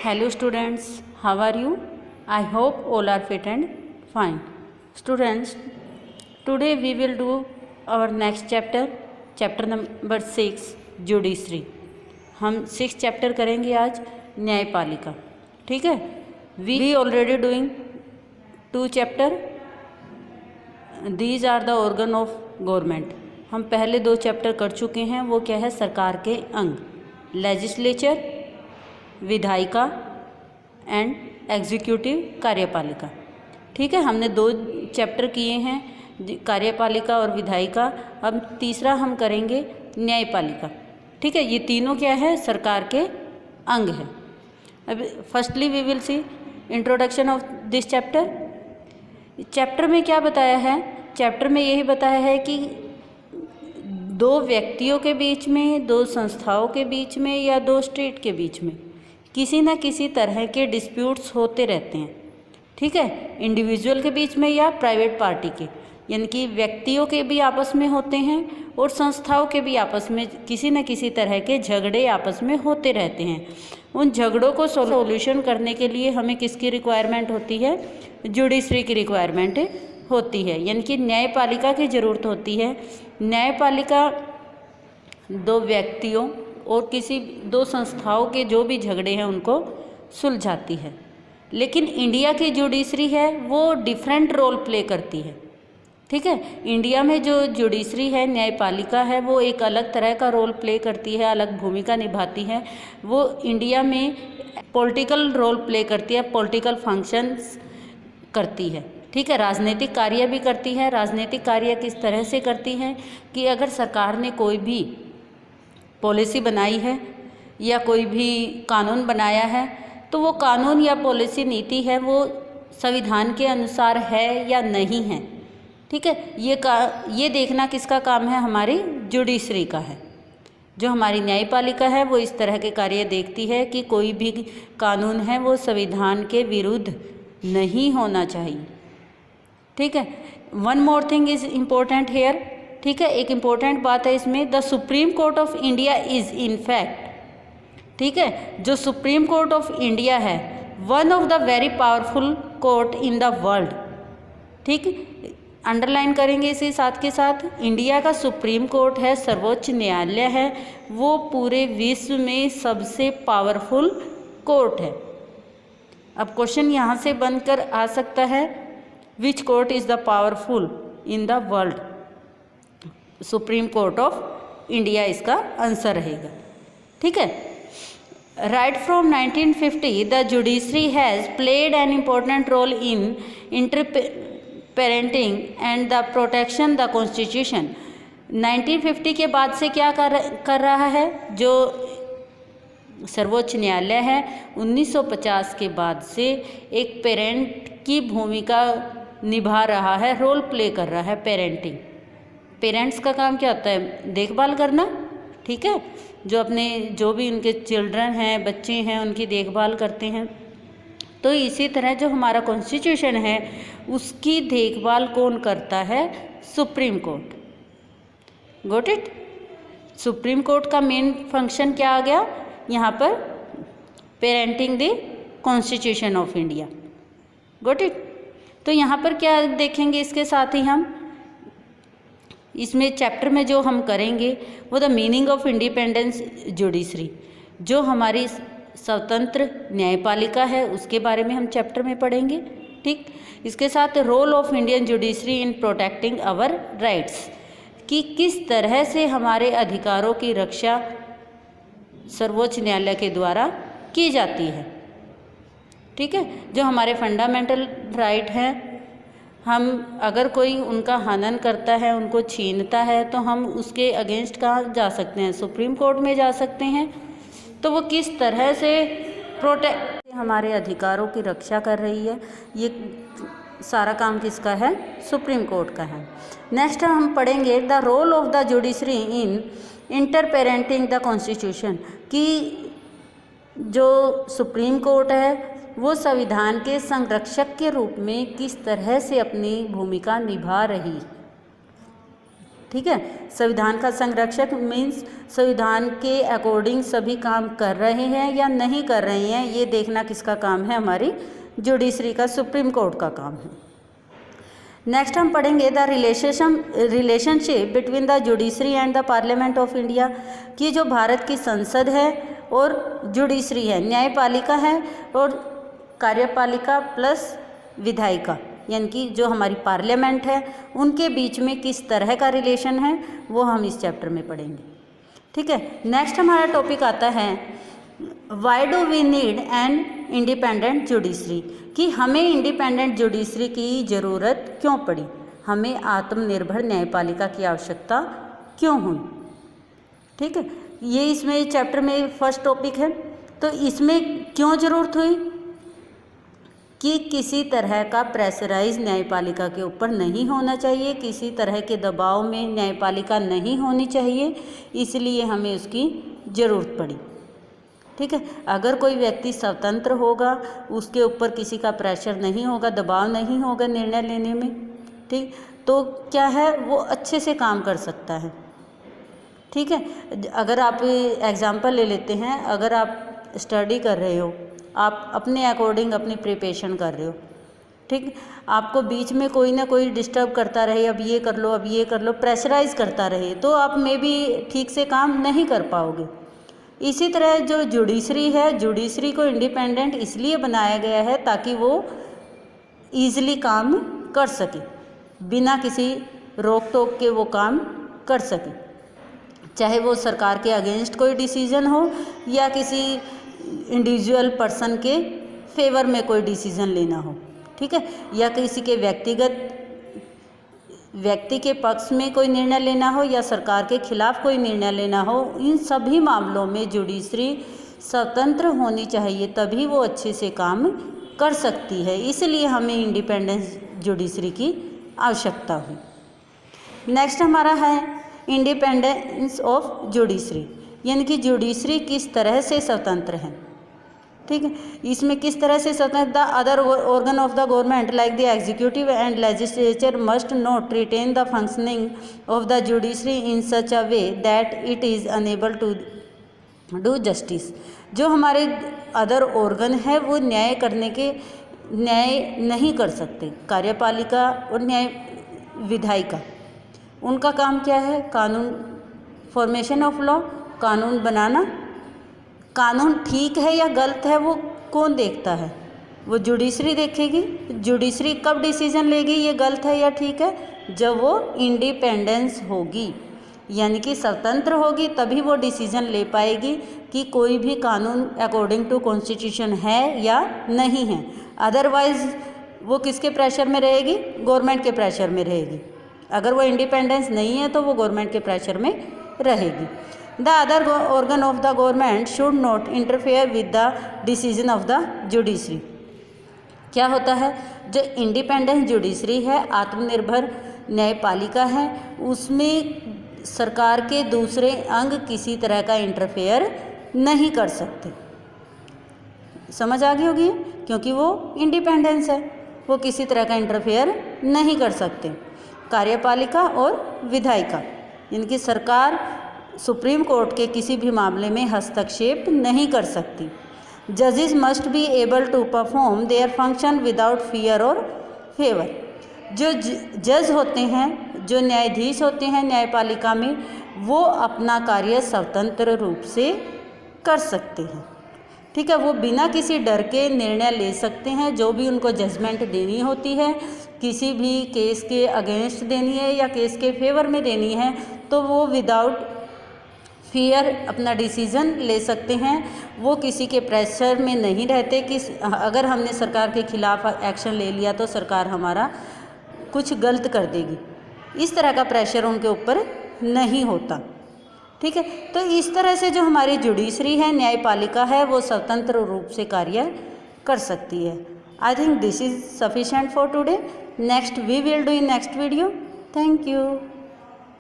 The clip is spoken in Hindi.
Hello students, how are you? I hope all are fit and fine. Students, today we will do our next chapter, chapter number 6, Judiciary. हम 6 चैप्टर करेंगे आज, न्यायपालिका. ठीक है. We already doing 2 chapter. These are the organ of government. हम पहले 2 चैप्टर कर चुके हैं. वो क्या है? सरकार के अंग, लेजिस्लेचर, विधायिका एंड एग्जीक्यूटिव, कार्यपालिका. ठीक है. हमने 2 चैप्टर किए हैं, कार्यपालिका और विधायिका. अब तीसरा हम करेंगे न्यायपालिका. ठीक है. ये तीनों क्या है? सरकार के अंग है. अब firstly we will see introduction of this chapter. Chapter में क्या बताया है? चैप्टर में यही बताया है कि 2 व्यक्तियों के बीच में, 2 संस्थाओं के बीच में या 2 स्टेट के बीच में किसी न किसी तरह के डिस्प्यूट्स होते रहते हैं. ठीक है. इंडिविजुअल के बीच में या प्राइवेट पार्टी के, यानी कि व्यक्तियों के भी आपस में होते हैं और संस्थाओं के भी आपस में किसी न किसी तरह के झगड़े आपस में होते रहते हैं. उन झगड़ों को सॉल्यूशन करने के लिए हमें किसकी रिक्वायरमेंट होती है? जुडिशरी की रिक्वायरमेंट होती है, यानी कि न्यायपालिका की ज़रूरत होती है. न्यायपालिका 2 व्यक्तियों और किसी 2 संस्थाओं के जो भी झगड़े हैं उनको सुलझाती है. लेकिन इंडिया की जुडिशरी है वो डिफरेंट रोल प्ले करती है. ठीक है. इंडिया में जो जुडिशरी है, न्यायपालिका है, वो एक अलग तरह का रोल प्ले करती है, अलग भूमिका निभाती है. वो इंडिया में पॉलिटिकल रोल प्ले करती है, पॉलिटिकल फंक्शंस करती है. ठीक है. राजनीतिक कार्य भी करती है. राजनीतिक कार्य किस तरह से करती है कि अगर सरकार ने कोई भी पॉलिसी बनाई है या कोई भी कानून बनाया है तो वो कानून या पॉलिसी नीति है वो संविधान के अनुसार है या नहीं है. ठीक है. ये देखना किसका काम है? हमारी जुडिशरी का है. जो हमारी न्यायपालिका है वो इस तरह के कार्य देखती है कि कोई भी कानून है वो संविधान के विरुद्ध नहीं होना चाहिए. ठीक है. One more thing is important here. ठीक है. एक इम्पोर्टेंट बात है इसमें, the Supreme Court of India is in fact. ठीक है. जो सुप्रीम कोर्ट ऑफ इंडिया है, one of the very powerful court in the world. ठीक. अंडरलाइन करेंगे इसे साथ के साथ. इंडिया का सुप्रीम कोर्ट है, सर्वोच्च न्यायालय है, वो पूरे विश्व में सबसे पावरफुल कोर्ट है. अब क्वेश्चन यहाँ से बनकर आ सकता है, which court is the powerful in the world? Supreme Court of India इसका आंसर रहेगा. ठीक है. Right from 1950 the judiciary has played an important role in interpreting and the protection the constitution. 1950 के बाद से क्या कर रहा है? जो सर्वोच्च न्यायालय है 1950 के बाद से एक पेरेंट की भूमिका निभा रहा है, रोल प्ले कर रहा है. पेरेंटिंग, पेरेंट्स का काम क्या होता है? देखभाल करना. ठीक है. जो भी उनके चिल्ड्रन हैं, बच्चे हैं, उनकी देखभाल करते हैं. तो इसी तरह जो हमारा कॉन्स्टिट्यूशन है उसकी देखभाल कौन करता है? Supreme court. Got it. Supreme court का मेन फंक्शन क्या आ गया यहाँ पर? Parenting the constitution of India. Got it. तो यहाँ पर क्या देखेंगे इसके साथ ही हम इसमें चैप्टर में जो हम करेंगे वो the meaning of independence judiciary. जो हमारी स्वतंत्र न्यायपालिका है उसके बारे में हम चैप्टर में पढ़ेंगे. ठीक. इसके साथ role of Indian judiciary in protecting our rights, कि किस तरह से हमारे अधिकारों की रक्षा सर्वोच्च न्यायालय के द्वारा की जाती है. ठीक है. जो हमारे फंडामेंटल राइट हैं, हम अगर कोई उनका हनन करता है, उनको छीनता है, तो हम उसके अगेंस्ट कहाँ जा सकते हैं? सुप्रीम कोर्ट में जा सकते हैं. तो वो किस तरह से प्रोटेक्ट हमारे अधिकारों की रक्षा कर रही है, ये सारा काम किसका है? सुप्रीम कोर्ट का है. नेक्स्ट हम पढ़ेंगे the role of the judiciary in interpreting the constitution, कि जो सुप्रीम कोर्ट है वो संविधान के संरक्षक के रूप में किस तरह से अपनी भूमिका निभा रही. ठीक है। संविधान का संरक्षक मीन्स संविधान के अकॉर्डिंग सभी काम कर रहे हैं या नहीं कर रहे हैं, ये देखना किसका काम है, हमारी जुडिशरी का, सुप्रीम कोर्ट का काम है। नेक्स्ट हम पढ़ेंगे the relationship between the judiciary and the parliament of India, कि जो भारत की संसद है और जुडिशरी है, न्यायपालिका है और कार्यपालिका प्लस विधायिका, यानी कि जो हमारी पार्लियामेंट है, उनके बीच में किस तरह का रिलेशन है वो हम इस चैप्टर में पढ़ेंगे। ठीक है। नेक्स्ट हमारा टॉपिक आता है why do we need an independent judiciary, कि हमें इंडिपेंडेंट जुडिशरी की ज़रूरत क्यों पड़ी, हमें आत्मनिर्भर न्यायपालिका की आवश्यकता क्यों हुई। ठीक है, ये इसमें चैप्टर में फर्स्ट टॉपिक है। तो इसमें क्यों ज़रूरत हुई कि किसी तरह का प्रेशराइज न्यायपालिका के ऊपर नहीं होना चाहिए, किसी तरह के दबाव में न्यायपालिका नहीं होनी चाहिए, इसलिए हमें उसकी ज़रूरत पड़ी। ठीक है। अगर कोई व्यक्ति स्वतंत्र होगा, उसके ऊपर किसी का प्रेशर नहीं होगा, दबाव नहीं होगा निर्णय लेने में, ठीक, तो क्या है, वो अच्छे से काम कर सकता है। ठीक है। अगर आप एग्जाम्पल ले लेते हैं, अगर आप स्टडी कर रहे हो, आप अपने अकॉर्डिंग अपनी प्रिपरेशन कर रहे हो, ठीक, आपको बीच में कोई ना कोई डिस्टर्ब करता रहे, अब ये कर लो, अब ये कर लो, प्रेशराइज करता रहे, तो आप मे बी ठीक से काम नहीं कर पाओगे। इसी तरह जो जुडिशरी है, जुडिशरी को इंडिपेंडेंट इसलिए बनाया गया है ताकि वो ईजिली काम कर सके, बिना किसी रोक टोक के वो काम कर सके, चाहे वो सरकार के अगेंस्ट कोई डिसीजन हो या किसी इंडिविजुअल पर्सन के फेवर में कोई डिसीजन लेना हो, ठीक है, या किसी के व्यक्ति के पक्ष में कोई निर्णय लेना हो या सरकार के खिलाफ कोई निर्णय लेना हो, इन सभी मामलों में जुडिशरी स्वतंत्र होनी चाहिए, तभी वो अच्छे से काम कर सकती है। इसलिए हमें इंडिपेंडेंस जुडिशरी की आवश्यकता हुई। नेक्स्ट हमारा है इंडिपेंडेंस ऑफ जुडिशरी, यानी कि जुडिशरी किस तरह से स्वतंत्र है। ठीक है, इसमें किस तरह से स्वतंत्र, the other organ of the government like the executive and legislature must not retain the functioning of the judiciary in such a way that it is unable to do justice. जो हमारे अदर ऑर्गन है वो न्याय नहीं कर सकते, कार्यपालिका और न्याय विधायिका, उनका काम क्या है, कानून, फॉर्मेशन ऑफ लॉ, कानून बनाना, कानून ठीक है या गलत है वो कौन देखता है, वो जुडिशरी देखेगी। जुडिशरी कब डिसीजन लेगी ये गलत है या ठीक है, जब वो इंडिपेंडेंस होगी, यानी कि स्वतंत्र होगी, तभी वो डिसीजन ले पाएगी कि कोई भी कानून अकॉर्डिंग टू कॉन्स्टिट्यूशन है या नहीं है। अदरवाइज वो किसके प्रेशर में रहेगी, गवर्नमेंट के प्रेशर में रहेगी। अगर वो इंडिपेंडेंस नहीं है तो वो गवर्नमेंट के प्रेशर में रहेगी। The other organ of the government should not interfere with the decision of the judiciary. क्या होता है, जो इंडिपेंडेंट जुडिशरी है, आत्मनिर्भर न्यायपालिका है, उसमें सरकार के दूसरे अंग किसी तरह का इंटरफेयर नहीं कर सकते। समझ आ गई होगी, क्योंकि वो इंडिपेंडेंस है, वो किसी तरह का इंटरफेयर नहीं कर सकते। कार्यपालिका और विधायिका, इनकी सरकार सुप्रीम कोर्ट के किसी भी मामले में हस्तक्षेप नहीं कर सकती। जजेस must be able to perform their function without fear or favour. जो जज होते हैं, जो न्यायाधीश होते हैं न्यायपालिका में, वो अपना कार्य स्वतंत्र रूप से कर सकते हैं। ठीक है, वो बिना किसी डर के निर्णय ले सकते हैं। जो भी उनको जजमेंट देनी होती है, किसी भी केस के अगेंस्ट देनी है या केस के फेवर में देनी है, तो वो विदाउट फियर अपना डिसीज़न ले सकते हैं। वो किसी के प्रेशर में नहीं रहते कि अगर हमने सरकार के खिलाफ एक्शन ले लिया तो सरकार हमारा कुछ गलत कर देगी, इस तरह का प्रेशर उनके ऊपर नहीं होता। ठीक है, तो इस तरह से जो हमारी जुडिशरी है, न्यायपालिका है, वो स्वतंत्र रूप से कार्य कर सकती है। I think this is sufficient for today. Next we will do in next video. Thank you.